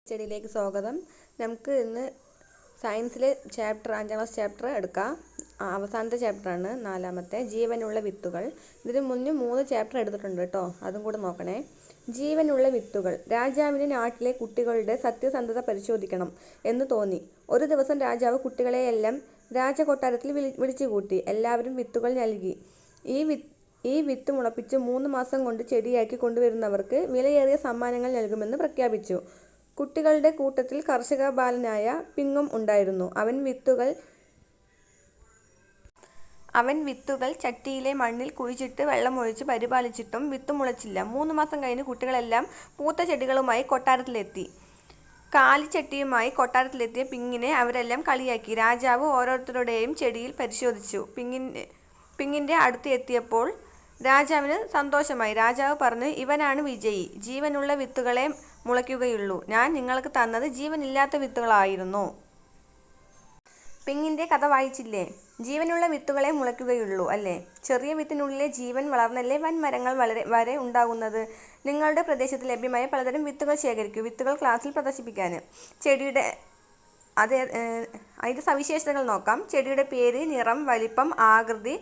സ്റ്റഡിയിലേക്ക് സ്വാഗതം. നമുക്ക് ഇന്ന് സയൻസിലെ ചാപ്റ്റർ 5ാം ക്ലാസ് ചാപ്റ്റർ എടുക്കാം. അവസാനത്തെ ചാപ്റ്ററാണ്, 4ാമത്തെ, ജീവനുള്ള വിത്തുകൾ. ഇതിന് മുന്നേ 3 ചാപ്റ്റർ എടുത്തിട്ടുണ്ട് കേട്ടോ, അതും കൂടെ നോക്കണേ. ജീവനുള്ള വിത്തുകൾ. രാജാവിന് നാട്ടിലെ കുട്ടികളുടെ സത്യസന്ധത പരിശോധിക്കണം എന്ന് തോന്നി. ഒരു ദിവസം രാജാവ് കുട്ടികളെയെല്ലാം രാജകൊട്ടാരത്തിൽ വിളിച്ചുകൂട്ടി. എല്ലാവരും വിത്തുകൾ നൽകി. ഈ വിത്ത് മുളപ്പിച്ച് 3 മാസം കൊണ്ട് ചെടിയാക്കി കൊണ്ടുവരുന്നവർക്ക് വിലയേറിയ സമ്മാനങ്ങൾ നൽകുമെന്ന് പ്രഖ്യാപിച്ചു. കുട്ടികളുടെ കൂട്ടത്തിൽ കർഷക ബാലനായ പിങ്ങും ഉണ്ടായിരുന്നു. അവൻ വിത്തുകൾ ചട്ടിയിലെ മണ്ണിൽ കുഴിച്ചിട്ട് വെള്ളമൊഴിച്ച് പരിപാലിച്ചിട്ടും വിത്ത് മുളച്ചില്ല. 3 മാസം കഴിഞ്ഞ് കുട്ടികളെല്ലാം പൂത്ത ചെടികളുമായി കൊട്ടാരത്തിലെത്തി. കാലിച്ചട്ടിയുമായി കൊട്ടാരത്തിലെത്തിയ പിങ്ങിനെ അവരെല്ലാം കളിയാക്കി. രാജാവ് ഓരോരുത്തരുടെയും ചെടിയിൽ പരിശോധിച്ചു. പിങ്ങിൻ്റെ അടുത്ത് എത്തിയപ്പോൾ രാജാവിന് സന്തോഷമായി. രാജാവ് പറഞ്ഞു, ഇവനാണ് വിജയി. ജീവനുള്ള വിത്തുകളെ മുളയ്ക്കുകയുള്ളൂ. ഞാൻ നിങ്ങൾക്ക് തന്നത് ജീവനില്ലാത്ത വിത്തുകളായിരുന്നു. പിങ്ങിൻ്റെ കഥ വായിച്ചില്ലേ? ജീവനുള്ള വിത്തുകളെ മുളയ്ക്കുകയുള്ളൂ അല്ലേ? ചെറിയ വിത്തിനുള്ളിലെ ജീവൻ വളർന്നല്ലേ വൻ മരങ്ങൾ വരെ ഉണ്ടാകുന്നത്. നിങ്ങളുടെ പ്രദേശത്ത് ലഭ്യമായ പലതരം വിത്തുകൾ ശേഖരിക്കൂ. വിത്തുകൾ ക്ലാസ്സിൽ പ്രദർശിപ്പിക്കാൻ. ചെടിയുടെ അതിൻ്റെ സവിശേഷതകൾ നോക്കാം. ചെടിയുടെ പേര്, നിറം, വലിപ്പം, ആകൃതി,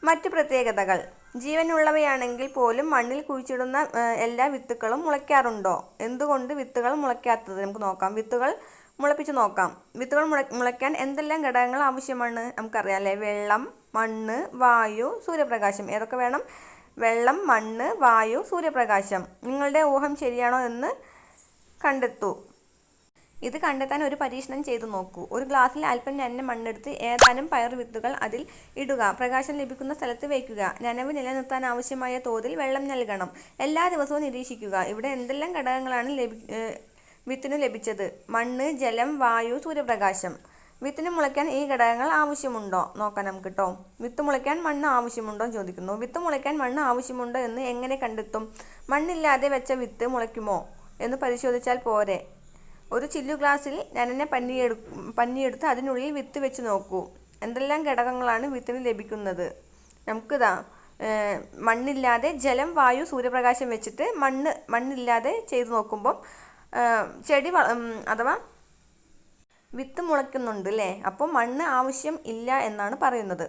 മറ്റു പ്രത്യേകതകൾ. ജീവനുള്ളവയാണെങ്കിൽ പോലും മണ്ണിൽ കുഴിച്ചിടുന്ന എല്ലാ വിത്തുകളും മുളയ്ക്കാറുണ്ടോ? എന്തുകൊണ്ട് വിത്തുകൾ മുളയ്ക്കാത്തത് നമുക്ക് നോക്കാം. വിത്തുകൾ മുളപ്പിച്ച് നോക്കാം. വിത്തുകൾ മുളയ്ക്കാൻ എന്തെല്ലാം ഘടകങ്ങൾ ആവശ്യമാണ്? നമുക്കറിയാം അല്ലേ? വെള്ളം, മണ്ണ്, വായു, സൂര്യപ്രകാശം. ഏതൊക്കെ വേണം? വെള്ളം, മണ്ണ്, വായു, സൂര്യപ്രകാശം. നിങ്ങളുടെ ഊഹം ശരിയാണോ എന്ന് കണ്ടെത്തൂ. ഇത് കണ്ടെത്താൻ ഒരു പരീക്ഷണം ചെയ്തു നോക്കൂ. ഒരു ഗ്ലാസ്സിൽ അല്പം നനഞ്ഞ മണ്ണെടുത്ത് ഏതാനും പയർ വിത്തുകൾ അതിൽ ഇടുക. പ്രകാശം ലഭിക്കുന്ന സ്ഥലത്ത് വയ്ക്കുക. നനവ് നിലനിർത്താൻ ആവശ്യമായ തോതിൽ വെള്ളം നൽകണം. എല്ലാ ദിവസവും നിരീക്ഷിക്കുക. ഇവിടെ എന്തെല്ലാം ഘടകങ്ങളാണ് വിത്തിനു ലഭിച്ചത്? മണ്ണ്, ജലം, വായു, സൂര്യപ്രകാശം. വിത്തിന് മുളയ്ക്കാൻ ഈ ഘടകങ്ങൾ ആവശ്യമുണ്ടോ? നോക്കാം നമുക്ക് കേട്ടോ. വിത്ത് മുളയ്ക്കാൻ മണ്ണ് ആവശ്യമുണ്ടോ എന്ന് ചോദിക്കുന്നു. വിത്ത് മുളയ്ക്കാൻ മണ്ണ് ആവശ്യമുണ്ടോ എന്ന് എങ്ങനെ കണ്ടെത്തും? മണ്ണില്ലാതെ വെച്ച വിത്ത് മുളയ്ക്കുമോ എന്ന് പരിശോധിച്ചാൽ പോരെ? ഒരു ചില്ലു ഗ്ലാസ്സിൽ നനഞ്ഞ പഞ്ഞിയെടുത്ത് അതിനുള്ളിൽ വിത്ത് വെച്ച് നോക്കൂ. എന്തെല്ലാം ഘടകങ്ങളാണ് വിത്തിന് ലഭിക്കുന്നത്? നമുക്കിതാ മണ്ണില്ലാതെ ജലം, വായു, സൂര്യപ്രകാശം വെച്ചിട്ട് മണ്ണില്ലാതെ ചെയ്ത് നോക്കുമ്പം ചെടി അഥവാ വിത്ത് മുളയ്ക്കുന്നുണ്ട് അല്ലേ? അപ്പോൾ മണ്ണ് ആവശ്യം ഇല്ല എന്നാണ് പറയുന്നത്.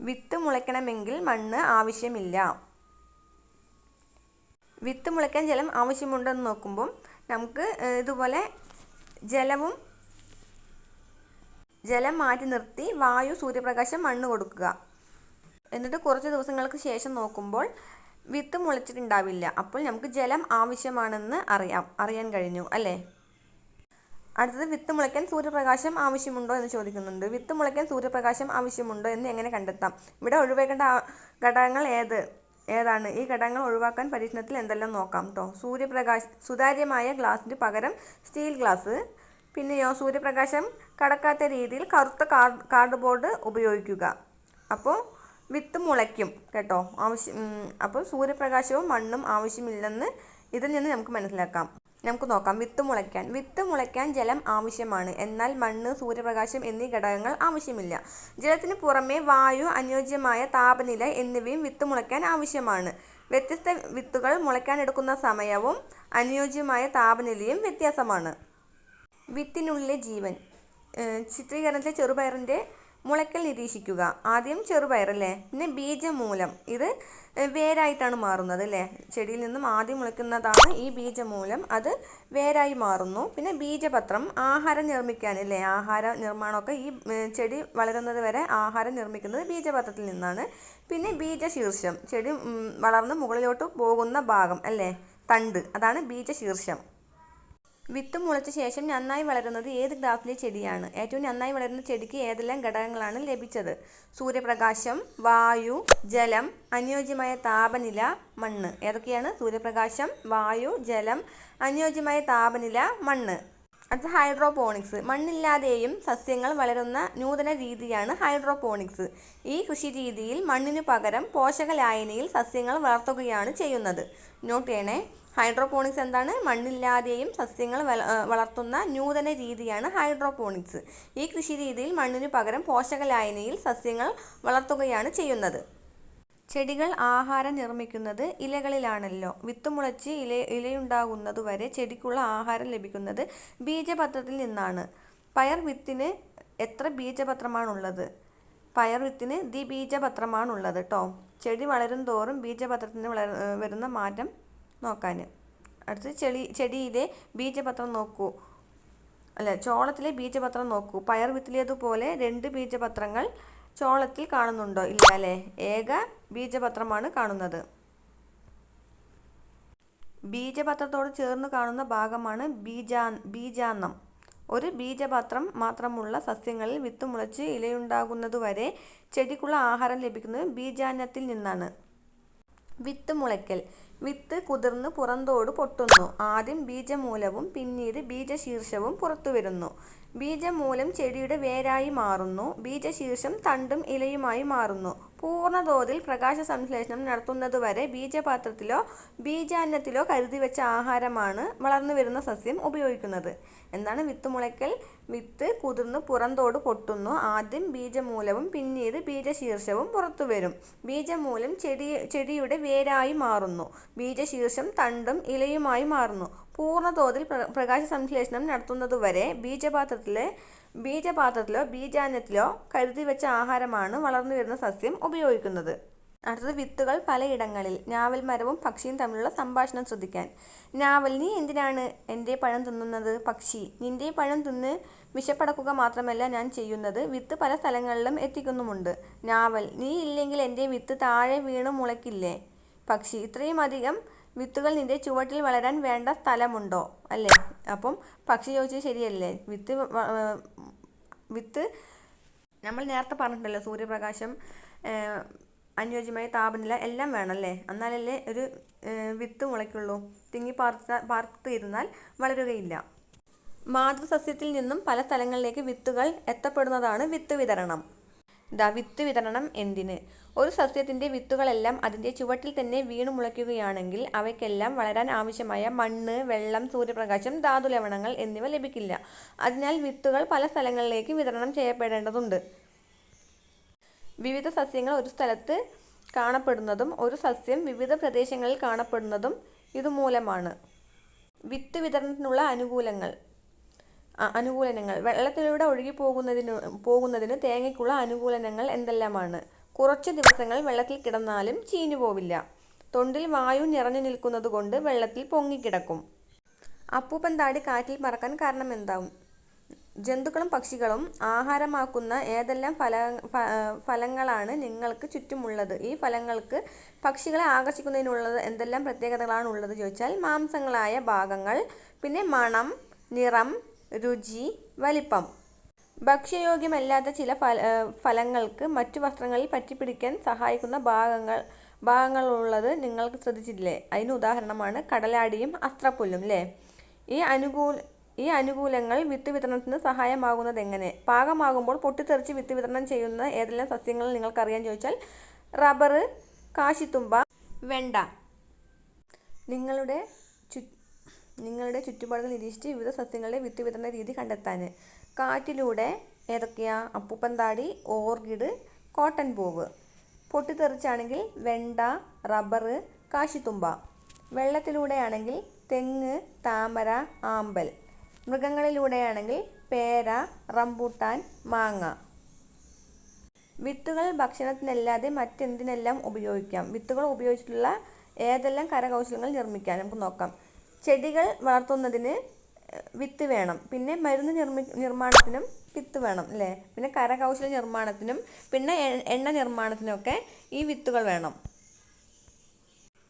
വിത്ത് മുളയ്ക്കണമെങ്കിൽ മണ്ണ് ആവശ്യമില്ല. വിത്ത് മുളയ്ക്കാൻ ജലം ആവശ്യമുണ്ടെന്ന് നോക്കുമ്പം നമുക്ക് ഇതുപോലെ ജലം മാറ്റി നിർത്തി വായു, സൂര്യപ്രകാശം, മണ്ണ് കൊടുക്കുക. എന്നിട്ട് കുറച്ച് ദിവസങ്ങൾക്ക് ശേഷം നോക്കുമ്പോൾ വിത്ത് മുളച്ചിട്ടുണ്ടാവില്ല. അപ്പോൾ നമുക്ക് ജലം ആവശ്യമാണെന്ന് അറിയാൻ കഴിഞ്ഞു അല്ലേ? അടുത്തത്, വിത്ത് മുളയ്ക്കാൻ സൂര്യപ്രകാശം ആവശ്യമുണ്ടോ എന്ന് ചോദിക്കുന്നുണ്ട്. വിത്ത് മുളയ്ക്കാൻ സൂര്യപ്രകാശം ആവശ്യമുണ്ടോ എന്ന് എങ്ങനെ കണ്ടെത്താം? ഇവിടെ ഒഴിവാക്കേണ്ട ഘടകങ്ങൾ ഏതാണ്? ഈ ഘടകങ്ങൾ ഒഴിവാക്കാൻ പരീക്ഷണത്തിൽ എന്തെല്ലാം നോക്കാം കേട്ടോ. സുതാര്യമായ ഗ്ലാസിന് പകരം സ്റ്റീൽ ഗ്ലാസ്. പിന്നെയോ, സൂര്യപ്രകാശം കടക്കാത്ത രീതിയിൽ കറുത്ത കാർഡ്ബോർഡ് ഉപയോഗിക്കുക. അപ്പോൾ വിത്ത് മുളയ്ക്കും കേട്ടോ. അപ്പോൾ സൂര്യപ്രകാശവും മണ്ണും ആവശ്യമില്ലെന്ന് ഇതിൽ നിന്ന് നമുക്ക് മനസ്സിലാക്കാം. നമുക്ക് നോക്കാം. വിത്ത് മുളയ്ക്കാൻ ജലം ആവശ്യമാണ്. എന്നാൽ മണ്ണ്, സൂര്യപ്രകാശം എന്നീ ഘടകങ്ങൾ ആവശ്യമില്ല. ജലത്തിന് പുറമെ വായു, അനുയോജ്യമായ താപനില എന്നിവയും വിത്ത് മുളയ്ക്കാൻ ആവശ്യമാണ്. വ്യത്യസ്ത വിത്തുകൾ മുളയ്ക്കാനെടുക്കുന്ന സമയവും അനുയോജ്യമായ താപനിലയും വ്യത്യാസമാണ്. വിത്തിനുള്ളിലെ ജീവൻ. ചിത്രീകരണത്തിലെ ചെറുപയറിൻ്റെ മുളയ്ക്കൽ നിരീക്ഷിക്കുക. ആദ്യം ചെറുപയർ അല്ലേ, പിന്നെ ബീജമൂലം. ഇത് വേരായിട്ടാണ് മാറുന്നത് അല്ലേ? ചെടിയിൽ നിന്നും ആദ്യം മുളയ്ക്കുന്നതാണ് ഈ ബീജമൂലം. അത് വേരായി മാറുന്നു. പിന്നെ ബീജപത്രം, ആഹാരം നിർമ്മിക്കാൻ അല്ലേ? ആഹാര നിർമ്മാണമൊക്കെ ഈ ചെടി വളരുന്നത് വരെ ആഹാരം നിർമ്മിക്കുന്നത് ബീജപത്രത്തിൽ നിന്നാണ്. പിന്നെ ബീജശീർഷം, ചെടി വളർന്ന് മുകളിലോട്ട് പോകുന്ന ഭാഗം അല്ലേ? തണ്ട്, അതാണ് ബീജശീർഷം. വിത്ത് മുളച്ച ശേഷം നന്നായി വളരുന്നത് ഏത് ഗ്രാഫിലെ ചെടിയാണ്? ഏറ്റവും നന്നായി വളരുന്ന ചെടിക്ക് ഏതെല്ലാം ഘടകങ്ങളാണ് ലഭിച്ചത്? സൂര്യപ്രകാശം, വായു, ജലം, അനുയോജ്യമായ താപനില, മണ്ണ്. ഏതൊക്കെയാണ്? സൂര്യപ്രകാശം, വായു, ജലം, അനുയോജ്യമായ താപനില, മണ്ണ്. അടുത്ത ഹൈഡ്രോപോണിക്സ്. മണ്ണില്ലാതെയും സസ്യങ്ങൾ വളരുന്ന നൂതന രീതിയാണ് ഹൈഡ്രോപോണിക്സ്. ഈ കൃഷി രീതിയിൽ മണ്ണിനു പകരം പോഷക ലായനിയിൽ സസ്യങ്ങൾ വളർത്തുകയാണ് ചെയ്യുന്നത്. നോട്ട് ചെയ്യണേ. ഹൈഡ്രോപോണിക്സ് എന്താണ്? മണ്ണില്ലാതെയും സസ്യങ്ങൾ വളർത്തുന്ന നൂതന രീതിയാണ് ഹൈഡ്രോപോണിക്സ്. ഈ കൃഷി രീതിയിൽ മണ്ണിനു പകരം പോഷക ലായനിയിൽ സസ്യങ്ങൾ വളർത്തുകയാണ് ചെയ്യുന്നത്. ചെടികൾ ആഹാരം നിർമ്മിക്കുന്നത് ഇലകളിലാണല്ലോ. വിത്ത് മുളച്ച് ഇലയുണ്ടാകുന്നതുവരെ ചെടിക്കുള്ള ആഹാരം ലഭിക്കുന്നത് ബീജപത്രത്തിൽ നിന്നാണ്. പയർ വിത്തിന് എത്ര ബീജപത്രമാണുള്ളത്? പയർ വിത്തിന് ദ്വിബീജപത്രമാണുള്ളത് കേട്ടോ. ചെടി വളരും തോറും ബീജപത്രത്തിന് വരുന്ന മാറ്റം നോക്കാൻ. അടുത്ത് ചെടിയിലെ ബീജപത്രം നോക്കൂ. ചോളത്തിലെ ബീജപത്രം നോക്കൂ. പയർ വിത്തിലേതുപോലെ 2 ബീജപത്രങ്ങൾ ചോളത്തിൽ കാണുന്നുണ്ടോ? ഇല്ല അല്ലേ. ഏക ബീജപത്രമാണ് കാണുന്നത്. ബീജപത്രത്തോട് ചേർന്ന് കാണുന്ന ഭാഗമാണ് ബീജാന്നം. ഒരു ബീജപത്രം മാത്രമുള്ള സസ്യങ്ങളിൽ വിത്ത് മുളച്ച് ഇലയുണ്ടാകുന്നതുവരെ ചെടിക്കുള്ള ആഹാരം ലഭിക്കുന്നത് ബീജാന്നത്തിൽ നിന്നാണ്. വിത്ത് മുളയ്ക്കൽ. വിത്ത് കുതിർന്ന് പുറന്തോട് പൊട്ടുന്നു. ആദ്യം ബീജമൂലവും പിന്നീട് ബീജശീർഷവും പുറത്തുവരുന്നു. ബീജമൂലം ചെടിയുടെ വേരായി മാറുന്നു. ബീജശീർഷം തണ്ടും ഇലയുമായി മാറുന്നു. പൂർണ്ണതോതിൽ പ്രകാശ സംശ്ലേഷണം നടത്തുന്നതുവരെ ബീജപാത്രത്തിലോ ബീജാന്നത്തിലോ കരുതിവെച്ച ആഹാരമാണ് വളർന്നു വരുന്ന സസ്യം ഉപയോഗിക്കുന്നത്. എന്താണ് വിത്ത് മുളയ്ക്കൽ? വിത്ത് കുതിർന്ന് പുറന്തോട് പൊട്ടുന്നു. ആദ്യം ബീജമൂലവും പിന്നീട് ബീജശീർഷവും പുറത്തുവരും. ബീജമൂലം ചെടിയുടെ വേരായി മാറുന്നു. ബീജശീർഷം തണ്ടും ഇലയുമായി മാറുന്നു. പൂർണ്ണതോതിൽ പ്രകാശ സംശ്ലേഷണം നടത്തുന്നതുവരെ ബീജപാത്രത്തിലോ ബീജാന്നത്തിലോ കരുതിവെച്ച ആഹാരമാണ് വളർന്നു വരുന്ന സസ്യം ഉപയോഗിക്കുന്നത്. അടുത്തത് വിത്തുകൾ പലയിടങ്ങളിൽ. ഞാവൽ മരവും പക്ഷിയും തമ്മിലുള്ള സംഭാഷണം ശ്രദ്ധിക്കാൻ. ഞാവൽ: നീ എന്തിനാണ് എൻ്റെ പഴം തിന്നുന്നത്? പക്ഷി: നിൻ്റെ പഴം തിന്ന് വിശപ്പടക്കുക മാത്രമല്ല ഞാൻ ചെയ്യുന്നത്, വിത്ത് പല സ്ഥലങ്ങളിലും എത്തിക്കുന്നുമുണ്ട്. ഞാവൽ: നീ ഇല്ലെങ്കിൽ എൻ്റെ വിത്ത് താഴെ വീണ് മുളയ്ക്കില്ലേ? പക്ഷി: ഇത്രയും അധികം വിത്തുകൾ നിന്റെ ചുവട്ടിൽ വളരാൻ വേണ്ട സ്ഥലമുണ്ടോ? അല്ലേ. അപ്പം പക്ഷി ചോദിച്ചത് ശരിയല്ലേ. വിത്ത് നമ്മൾ നേരത്തെ പറഞ്ഞിട്ടുണ്ടല്ലോ, സൂര്യപ്രകാശം, അനുയോജ്യമായ താപനില എല്ലാം വേണമല്ലേ. എന്നാലല്ലേ ഒരു വിത്ത് മുളയ്ക്കുള്ളൂ. തിങ്ങി പാർത്ത് ഇരുന്നാൽ വളരുകയില്ല. മാതൃസസ്യത്തിൽ നിന്നും പല സ്ഥലങ്ങളിലേക്ക് വിത്തുകൾ എത്തപ്പെടുന്നതാണ് വിത്ത് വിതരണം. വിത്ത് വിതരണം എന്തിന്? ഒരു സസ്യത്തിൻ്റെ വിത്തുകളെല്ലാം അതിൻ്റെ ചുവട്ടിൽ തന്നെ വീണു മുളയ്ക്കുകയാണെങ്കിൽ അവയ്ക്കെല്ലാം വളരാൻ ആവശ്യമായ മണ്ണ്, വെള്ളം, സൂര്യപ്രകാശം, ധാതുലവണങ്ങൾ എന്നിവ ലഭിക്കില്ല. അതിനാൽ വിത്തുകൾ പല സ്ഥലങ്ങളിലേക്ക് വിതരണം ചെയ്യപ്പെടേണ്ടതുണ്ട്. വിവിധ സസ്യങ്ങൾ ഒരു സ്ഥലത്ത് കാണപ്പെടുന്നതും ഒരു സസ്യം വിവിധ പ്രദേശങ്ങളിൽ കാണപ്പെടുന്നതും ഇതുമൂലമാണ്. വിത്ത് വിതരണത്തിനുള്ള അനുകൂലനങ്ങൾ. വെള്ളത്തിലൂടെ ഒഴുകി പോകുന്നതിന് തേങ്ങയ്ക്കുള്ള അനുകൂലനങ്ങൾ എന്തെല്ലാമാണ്? കുറച്ച് ദിവസങ്ങൾ വെള്ളത്തിൽ കിടന്നാലും ചീഞ്ഞു പോവില്ല. തൊണ്ടിൽ വായു നിറഞ്ഞു നിൽക്കുന്നത് കൊണ്ട് വെള്ളത്തിൽ പൊങ്ങിക്കിടക്കും. അപ്പൂപ്പൻ താടി കാറ്റിൽ പറക്കാൻ കാരണം എന്താവും? ജന്തുക്കളും പക്ഷികളും ആഹാരമാക്കുന്ന ഏതെല്ലാം ഫലങ്ങളാണ് നിങ്ങൾക്ക് ചുറ്റുമുള്ളത്? ഈ ഫലങ്ങൾക്ക് പക്ഷികളെ ആകർഷിക്കുന്നതിനുള്ളത് എന്തെല്ലാം പ്രത്യേകതകളാണ് ഉള്ളത് ചോദിച്ചാൽ മാംസങ്ങളായ ഭാഗങ്ങൾ, പിന്നെ മണം, നിറം, രുചി, വലിപ്പം. ഭക്ഷ്യയോഗ്യമല്ലാത്ത ചില ഫലങ്ങൾക്ക് മറ്റു വസ്ത്രങ്ങളിൽ പറ്റിപ്പിടിക്കാൻ സഹായിക്കുന്ന ഭാഗങ്ങളുള്ളത് നിങ്ങൾക്ക് ശ്രദ്ധിച്ചിട്ടില്ലേ? അതിന് ഉദാഹരണമാണ് കടലാടിയും അസ്ത്രപ്പുല്ലും അല്ലേ. ഈ അനുകൂലങ്ങൾ വിത്ത് വിതരണത്തിന് സഹായമാകുന്നത് എങ്ങനെ? പാകമാകുമ്പോൾ പൊട്ടിത്തെറിച്ച് വിത്ത് വിതരണം ചെയ്യുന്ന ഏതെല്ലാം സസ്യങ്ങൾ നിങ്ങൾക്കറിയാൻ ചോദിച്ചാൽ റബ്ബർ, കാശിത്തുമ്പ, വെണ്ട. നിങ്ങളുടെ ചുറ്റുപാടുകൾ നിരീക്ഷിച്ച് വിവിധ സസ്യങ്ങളുടെ വിത്ത് വിതരണ രീതി കണ്ടെത്താൻ. കാറ്റിലൂടെ ഏതൊക്കെയാ? അപ്പൂപ്പൻ താടി, ഓർക്കിഡ്, കോട്ടൺ പൂവ്. പൊട്ടിത്തെറിച്ചാണെങ്കിൽ വെണ്ട, റബ്ബർ, കാശിത്തുമ്പ. വെള്ളത്തിലൂടെയാണെങ്കിൽ തെങ്ങ്, താമര, ആമ്പൽ. മൃഗങ്ങളിലൂടെയാണെങ്കിൽ പേര, റംബൂട്ടാൻ, മാങ്ങ. വിത്തുകൾ ഭക്ഷണത്തിനല്ലാതെ മറ്റെന്തിനെല്ലാം ഉപയോഗിക്കാം? വിത്തുകൾ ഉപയോഗിച്ചിട്ടുള്ള ഏതെല്ലാം കരകൗശലങ്ങൾ നിർമ്മിക്കാൻ നമുക്ക് നോക്കാം. ചെടികൾ വളർത്തുന്നതിന് വിത്ത് വേണം. പിന്നെ മരുന്ന് നിർമ്മാണത്തിനും വിത്ത് വേണം അല്ലേ. പിന്നെ കരകൗശല നിർമ്മാണത്തിനും പിന്നെ എണ്ണ നിർമ്മാണത്തിനൊക്കെ ഈ വിത്തുകൾ വേണം.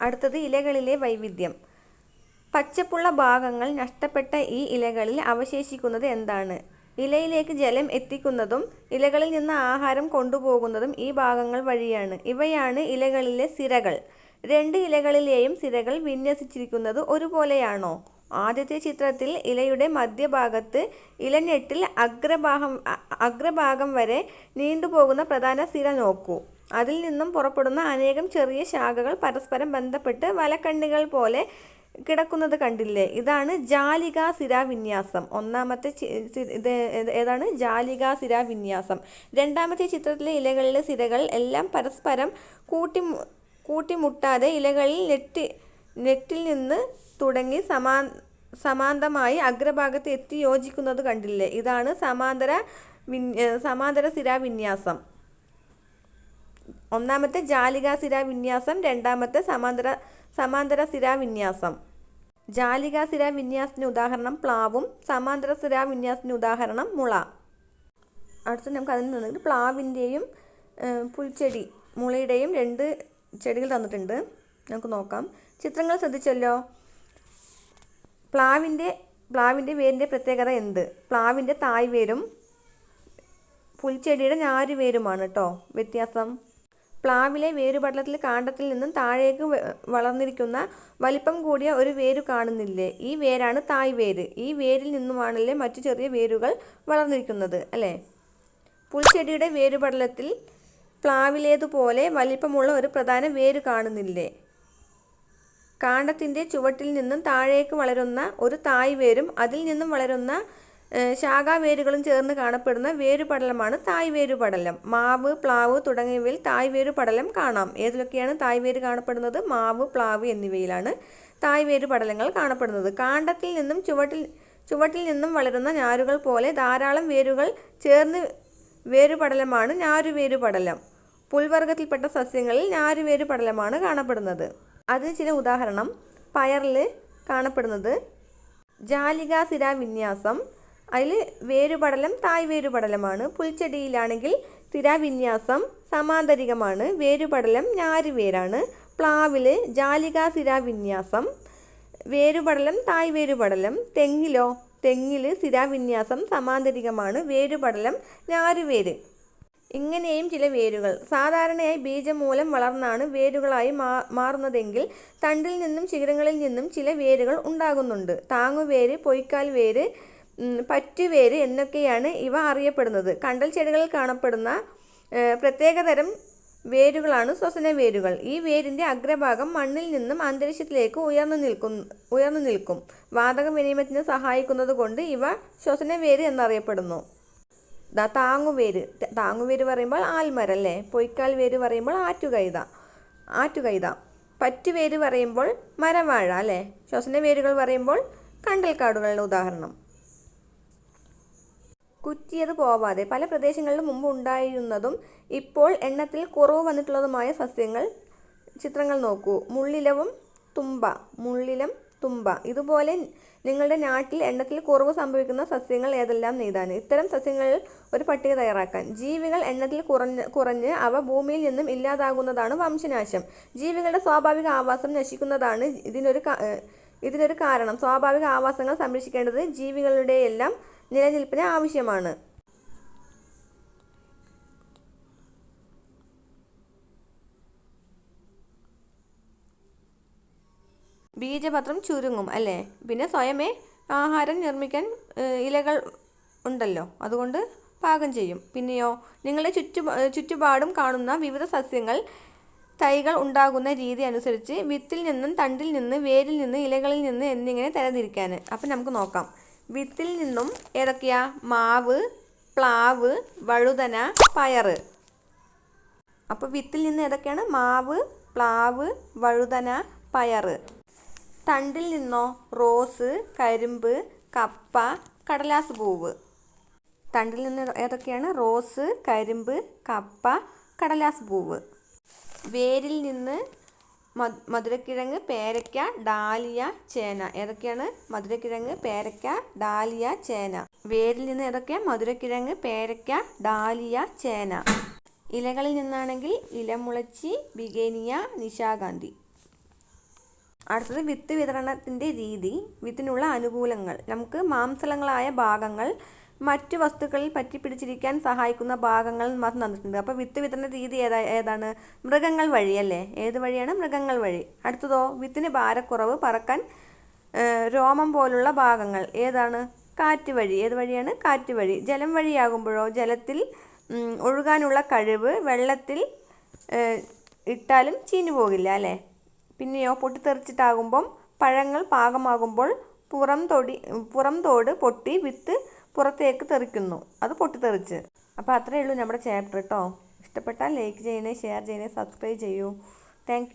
അടുത്തത് ഇലകളിലെ വൈവിധ്യം. പച്ചപ്പുള്ള ഭാഗങ്ങൾ നഷ്ടപ്പെട്ട ഈ ഇലകളിൽ അവശേഷിക്കുന്നത് എന്താണ്? ഇലയിലേക്ക് ജലം എത്തിക്കുന്നതും ഇലകളിൽ നിന്ന് ആഹാരം കൊണ്ടുപോകുന്നതും ഈ ഭാഗങ്ങൾ വഴിയാണ്. ഇവയാണ് ഇലകളിലെ സിരകൾ. 2 ഇലകളിലെയും സിരകൾ വിന്യസിച്ചിരിക്കുന്നത് ഒരുപോലെയാണോ? ആദ്യത്തെ ചിത്രത്തിൽ ഇലയുടെ മധ്യഭാഗത്ത് ഇലഞ്ഞെട്ടിൽ അഗ്രഭാഗം വരെ നീണ്ടുപോകുന്ന പ്രധാന സിര നോക്കൂ. അതിൽ നിന്നും പുറപ്പെടുന്ന അനേകം ചെറിയ ശാഖകൾ പരസ്പരം ബന്ധപ്പെട്ട് വലക്കണ്ണികൾ പോലെ കിടക്കുന്നത് കണ്ടില്ലേ? ഇതാണ് ജാലികാ സിരാവിന്യാസം. ഒന്നാമത്തെ ഇത് ഏതാണ്? ജാലികാ സിരാവിന്യാസം. രണ്ടാമത്തെ ചിത്രത്തിലെ ഇലകളിലെ സിരകൾ എല്ലാം പരസ്പരം കൂട്ടിമുട്ടാതെ ഇലകളിൽ നെറ്റിൽ നിന്ന് തുടങ്ങി സമാന്തരമായി അഗ്രഭാഗത്ത് എത്തി യോജിക്കുന്നത് കണ്ടില്ലേ? ഇതാണ് സമാന്തര സിരാവിന്യാസം. ഒന്നാമത്തെ ജാലികാ സിരാവിന്യാസം, രണ്ടാമത്തെ സമാന്തര സിരാവിന്യാസം. ജാലികാ സിരാവിന്യാസത്തിന് ഉദാഹരണം പ്ലാവും, സമാന്തര സിരാവിന്യാസത്തിന് ഉദാഹരണം മുള. അടുത്ത് നമുക്ക് അതിൽ നിന്ന് പ്ലാവിൻ്റെയും പുൽച്ചെടി മുളയുടെയും 2 ചെടികൾ തന്നിട്ടുണ്ട്. നമുക്ക് നോക്കാം. ചിത്രങ്ങൾ ശ്രദ്ധിച്ചല്ലോ. പ്ലാവിൻ്റെ വേരിൻ്റെ പ്രത്യേകത എന്ത്? പ്ലാവിൻ്റെ തായ്വേരും പുൽച്ചെടിയുടെ ഞാരുവേരുമാണ് കേട്ടോ വ്യത്യാസം. പ്ലാവിലെ വേരുപടലത്തിൽ കാണ്ഡത്തിൽ നിന്നും താഴേക്ക് വളർന്നിരിക്കുന്ന വലിപ്പം കൂടിയ ഒരു വേരു കാണുന്നില്ലേ? ഈ വേരാണ് തായ്വേര്. ഈ വേരിൽ നിന്നുമാണല്ലേ മറ്റു ചെറിയ വേരുകൾ വളർന്നിരിക്കുന്നത്, അല്ലേ? പുൽച്ചെടിയുടെ വേരുപടലത്തിൽ പ്ലാവിലേതുപോലെ വലിപ്പമുള്ള ഒരു പ്രധാന വേര് കാണുന്നില്ലേ? കാണ്ഡത്തിൻ്റെ ചുവട്ടിൽ നിന്നും താഴേക്ക് വളരുന്ന ഒരു തായ്വേരും അതിൽ നിന്നും വളരുന്ന ശാഖാവേരുകളും ചേർന്ന് കാണപ്പെടുന്ന വേരുപടലമാണ് തായ്വേരുപടലം. മാവ്, പ്ലാവ് തുടങ്ങിയവയിൽ തായ്വേരുപടലം കാണാം. ഏതിലൊക്കെയാണ് തായ്വേര് കാണപ്പെടുന്നത്? മാവ്, പ്ലാവ് എന്നിവയിലാണ് തായ്വേരുപടലങ്ങൾ കാണപ്പെടുന്നത്. കാണ്ഡത്തിൽ നിന്നും ചുവട്ടിൽ നിന്നും വളരുന്ന ഞാരുകൾ പോലെ ധാരാളം വേരുകൾ ചേർന്ന് വേരുപടലമാണ് ഞാരുവേരുപടലം. പുൽവർഗത്തിൽപ്പെട്ട സസ്യങ്ങളിൽ ഞാരുവേരുപടലമാണ് കാണപ്പെടുന്നത്. അതിന് ചില ഉദാഹരണം: പയറിൽ കാണപ്പെടുന്നത് ജാലികാ സിരാവിന്യാസം, അതിൽ വേരുപടലം തായ്വേരുപടലമാണ്. പുൽച്ചെടിയിലാണെങ്കിൽ സിരാവിന്യാസം സമാന്തരികമാണ്, വേരുപടലം ഞാരുവേരാണ്. പ്ലാവിൽ ജാലികാ സിരാവിന്യാസം, വേരുപടലം തായ്വേരുപടലം. തെങ്ങിൽ സിരാവിന്യാസം സമാന്തരികമാണ്, വേരുപടലം ഞാരുവേര്. ഇങ്ങനെയും ചില വേരുകൾ സാധാരണയായി ബീജം മൂലം വളർന്നാണ് വേരുകളായി മാറുന്നതെങ്കിൽ തണ്ടിൽ നിന്നും ശിഖരങ്ങളിൽ നിന്നും ചില വേരുകൾ ഉണ്ടാകുന്നുണ്ട്. താങ്ങുവേര്, പൊയ്ക്കാൽ വേര്, പറ്റുവേര് എന്നൊക്കെയാണ് ഇവ അറിയപ്പെടുന്നത്. കണ്ടൽ ചെടികളിൽ കാണപ്പെടുന്ന പ്രത്യേകതരം വേരുകളാണ് ശ്വസന വേരുകൾ. ഈ വേരിൻ്റെ അഗ്രഭാഗം മണ്ണിൽ നിന്നും അന്തരീക്ഷത്തിലേക്ക് ഉയർന്നു നിൽക്കും. വാതക വിനിമയത്തിന് സഹായിക്കുന്നത് കൊണ്ട് ഇവ ശ്വസന വേര് എന്നറിയപ്പെടുന്നു. താങ്ങുവേര് പറയുമ്പോൾ ആൽമരം അല്ലേ? പൊയ്ക്കാൽ വേര് പറയുമ്പോൾ ആറ്റുകൈത. പറ്റുവേര് പറയുമ്പോൾ മരവാഴ അല്ലേ? ശ്വസന വേരുകൾ പറയുമ്പോൾ കണ്ടൽക്കാടുകളുടെ ഉദാഹരണം. കുറ്റിയത് പോവാതെ പല പ്രദേശങ്ങളിലും മുമ്പ് ഉണ്ടായിരുന്നതും ഇപ്പോൾ എണ്ണത്തിൽ കുറവ് വന്നിട്ടുള്ളതുമായ സസ്യങ്ങൾ ചിത്രങ്ങൾ നോക്കൂ. മുള്ളിലം തുമ്പ. ഇതുപോലെ നിങ്ങളുടെ നാട്ടിൽ എണ്ണത്തിൽ കുറവ് സംഭവിക്കുന്ന സസ്യങ്ങൾ ഏതെല്ലാം നെയ്താണ്. ഇത്തരം സസ്യങ്ങൾ ഒരു പട്ടിക തയ്യാറാക്കാൻ. ജീവികൾ എണ്ണത്തിൽ കുറഞ്ഞ് അവ ഭൂമിയിൽ നിന്നും ഇല്ലാതാകുന്നതാണ് വംശനാശം. ജീവികളുടെ സ്വാഭാവിക ആവാസം നശിക്കുന്നതാണ് ഇതിനൊരു കാരണം. സ്വാഭാവിക ആവാസങ്ങൾ സംരക്ഷിക്കേണ്ടത് ജീവികളുടെയെല്ലാം നിലനിൽപ്പിന് ആവശ്യമാണ്. ബീജപത്രം ചുരുങ്ങും അല്ലേ? പിന്നെ സ്വയമേ ആഹാരം നിർമ്മിക്കാൻ ഇലകൾ ഉണ്ടല്ലോ, അതുകൊണ്ട് പാകം ചെയ്യും. പിന്നെയോ, നിങ്ങളുടെ ചുറ്റുപാടും കാണുന്ന വിവിധ സസ്യങ്ങൾ തൈകൾ ഉണ്ടാകുന്ന രീതി അനുസരിച്ച് വിത്തിൽ നിന്നും, തണ്ടിൽ നിന്ന്, വേരിൽ നിന്ന്, ഇലകളിൽ നിന്ന് എന്നിങ്ങനെ തരംതിരിക്കാൻ. അപ്പം നമുക്ക് നോക്കാം. വിത്തിൽ നിന്നും ഏതൊക്കെയാ? മാവ്, പ്ലാവ്, വഴുതന, പയറ്. അപ്പോൾ വിത്തിൽ നിന്ന് ഏതൊക്കെയാണ്? മാവ്, പ്ലാവ്, വഴുതന, പയറ്. തണ്ടിൽ നിന്നോ? റോസ്, കരിമ്പ്, കപ്പ, കടലാസ് പൂവ്. തണ്ടിൽ നിന്ന് ഏതൊക്കെയാണ്? റോസ്, കരിമ്പ്, കപ്പ, കടലാസ് പൂവ്. വേരിൽ നിന്ന് മധുരക്കിഴങ്ങ്, പേരയ്ക്ക, ഡാലിയ, ചേന. ഏതൊക്കെയാണ്? മധുരക്കിഴങ്ങ്, പേരയ്ക്ക, ഡാലിയ, ചേന. വേരിൽ നിന്ന് ഏതൊക്കെയാ? മധുരക്കിഴങ്ങ്, പേരയ്ക്ക, ഡാലിയ, ചേന. ഇലകളിൽ നിന്നാണെങ്കിൽ ഇലമുളച്ചി, ബിഗേനിയ, നിശാഗാന്ധി. അടുത്തത് വിത്ത് വിതരണത്തിൻ്റെ രീതി. വിത്തിനുള്ള അനുകൂലങ്ങൾ. നമുക്ക് മാംസളങ്ങളായ ഭാഗങ്ങൾ മറ്റു വസ്തുക്കളിൽ പറ്റിപ്പിടിച്ചിരിക്കാൻ സഹായിക്കുന്ന ഭാഗങ്ങൾ മാത്രം തന്നിട്ടുണ്ട്. അപ്പോൾ വിത്ത് വിതരണ രീതി ഏതാണ്? മൃഗങ്ങൾ വഴി അല്ലേ? ഏത് വഴിയാണ്? മൃഗങ്ങൾ വഴി. അടുത്തതോ? വിത്തിന് ഭാരക്കുറവ്, പറക്കാൻ രോമം പോലുള്ള ഭാഗങ്ങൾ. ഏതാണ്? കാറ്റ് വഴി. ഏത് വഴിയാണ്? കാറ്റ് വഴി. ജലം വഴിയാകുമ്പോഴോ? ജലത്തിൽ ഒഴുകാനുള്ള കഴിവ്. വെള്ളത്തിൽ ഇട്ടാലും ചീഞ്ഞു പോകില്ല അല്ലേ? പിന്നെയോ, പൊട്ടിത്തെറിച്ചിട്ടാകുമ്പം പഴങ്ങൾ പാകമാകുമ്പോൾ പുറം തോട് പൊട്ടി വിത്ത് പുറത്തേക്ക് തെറിക്കുന്നു. അത് പൊട്ടിത്തെറിച്ച്. അപ്പോൾ അത്രയേ ഉള്ളൂ നമ്മുടെ ചാപ്റ്റർ കേട്ടോ. ഇഷ്ടപ്പെട്ടാൽ ലൈക്ക് ചെയ്യണേ, ഷെയർ ചെയ്യണേ, സബ്സ്ക്രൈബ് ചെയ്യൂ. താങ്ക്